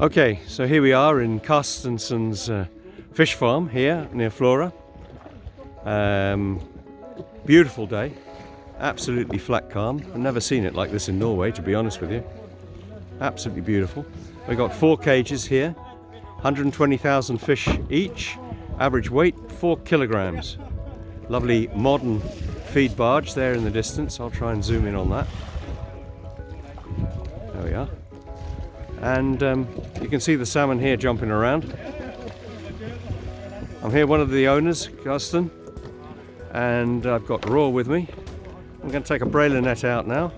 Okay, so here we are in Karstensen's fish farm here near Florø. Beautiful day, absolutely flat calm. I've never seen it like this in Norway, to be honest with you. Absolutely beautiful. We've got 4 cages here, 120,000 fish each, average weight 4 kilograms. Lovely modern feed barge there in the distance. I'll try and zoom in on that. There we are. And you can see the salmon here jumping around. I'm here, one of the owners, Karsten, and I've got Raw with me. I'm going to take a brailer net out now,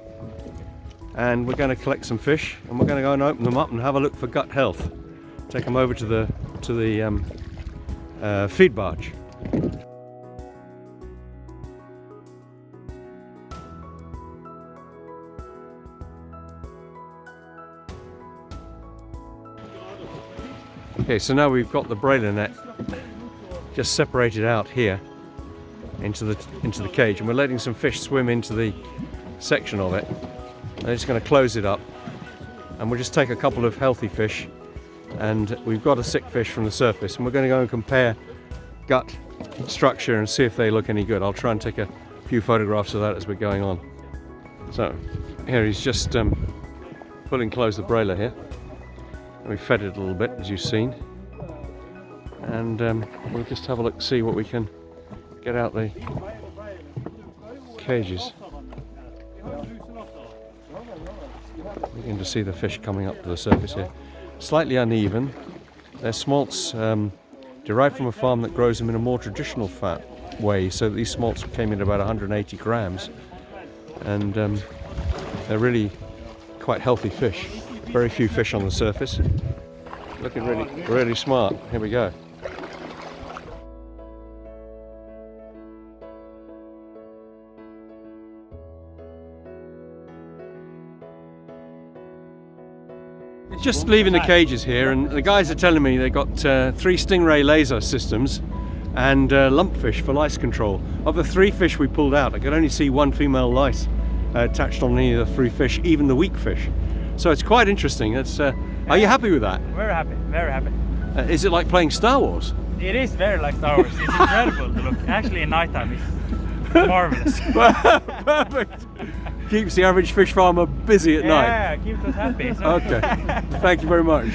and we're going to collect some fish, and we're going to go and open them up and have a look for gut health. Take them over to the feed barge. Okay, so now we've got the brailer net just separated out here into the cage, and we're letting some fish swim into the section of it. I'm just going to close it up, and we'll just take a couple of healthy fish, and we've got a sick fish from the surface, and we're going to go and compare gut structure and see if they look any good. I'll try and take a few photographs of that as we're going on. So here he's just pulling close the brailer here. We fed it a little bit, as you've seen, and we'll just have a look, see what we can get out the cages. Begin to see the fish coming up to the surface here. Slightly uneven. They're smolts derived from a farm that grows them in a more traditional fat way, so these smolts came in about 180 grams, and they're really quite healthy fish. Very few fish on the surface. Looking really smart. Here we go. Just leaving the cages here, and the guys are telling me they got 3 stingray laser systems and lumpfish for lice control. Of the 3 fish we pulled out, I could only see 1 female lice attached on any of the 3 fish, even the weak fish. So it's quite interesting. It's, are you happy with that? Very happy, very happy. Is it like playing Star Wars? It is very like Star Wars. It's incredible to look. Actually, in nighttime, it's marvelous. Perfect. Keeps the average fish farmer busy at night. Yeah, keeps us happy. So. Okay. Thank you very much.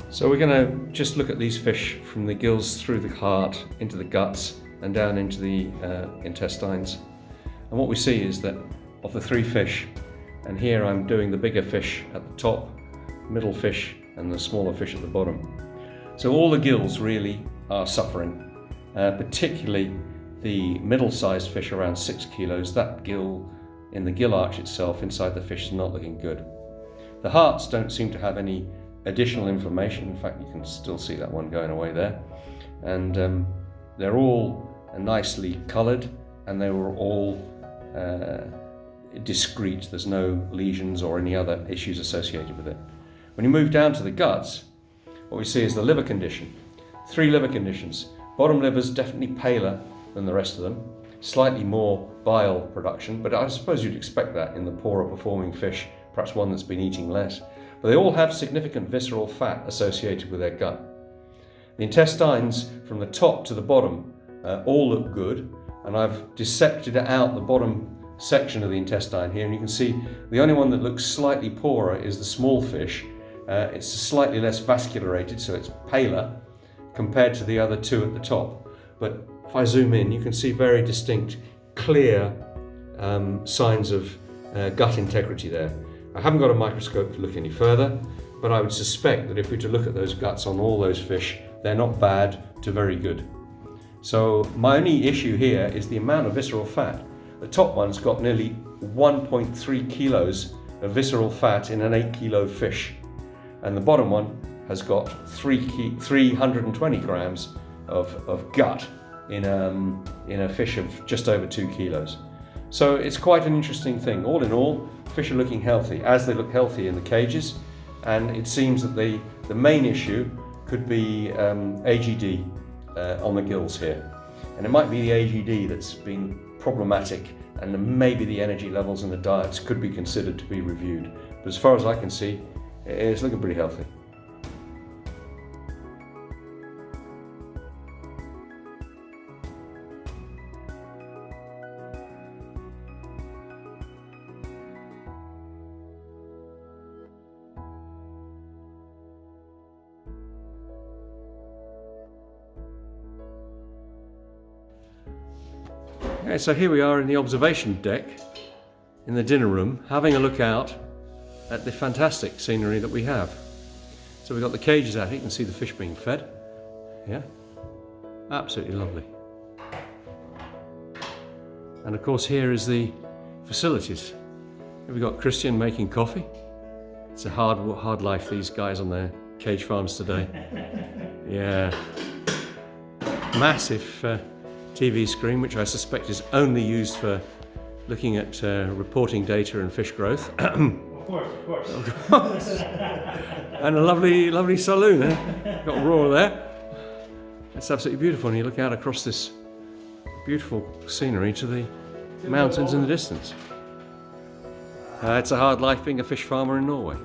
So we're going to just look at these fish from the gills through the heart, into the guts, and down into the intestines. And what we see is that of the 3 fish, and here I'm doing the bigger fish at the top, middle fish, and the smaller fish at the bottom. So all the gills really are suffering, particularly the middle-sized fish around 6 kilos. That gill in the gill arch itself inside the fish is not looking good. The hearts don't seem to have any additional information. In fact, you can still see that one going away there. And they're all nicely coloured, and they were all discrete. There's no lesions or any other issues associated with it. When you move down to the guts, what we see is the liver condition. 3 liver conditions. Bottom liver's definitely paler than the rest of them, slightly more bile production, but I suppose you'd expect that in the poorer performing fish, perhaps one that's been eating less. But they all have significant visceral fat associated with their gut. The intestines from the top to the bottom all look good, and I've dissected out the bottom section of the intestine here, and you can see the only one that looks slightly poorer is the small fish. It's slightly less vasculated, so it's paler compared to the other 2 at the top. But if I zoom in, you can see very distinct, clear signs of gut integrity there. I haven't got a microscope to look any further, but I would suspect that if we were to look at those guts on all those fish, they're not bad to very good. So my only issue here is the amount of visceral fat. The top one's got nearly 1.3 kilos of visceral fat in an 8 kilo fish, and the bottom one has got 320 grams of gut in a fish of just over 2 kilos. So it's quite an interesting thing. All in all, fish are looking healthy, as they look healthy in the cages, and it seems that the main issue could be AGD on the gills here. And it might be the AGD that's been problematic, and maybe the energy levels and the diets could be considered to be reviewed. But as far as I can see, it's looking pretty healthy. Okay, so here we are in the observation deck in the dinner room, having a look out at the fantastic scenery that we have. So we've got the cages out here, you can see the fish being fed. Yeah, absolutely lovely. And of course here is the facilities. We've got Christian making coffee. It's a hard life, these guys on their cage farms today. Yeah, massive TV screen, which I suspect is only used for looking at reporting data and fish growth. Of course. And a lovely saloon, eh? Got Roar there. It's absolutely beautiful, and you look out across this beautiful scenery to the mountains in the distance. It's a hard life being a fish farmer in Norway.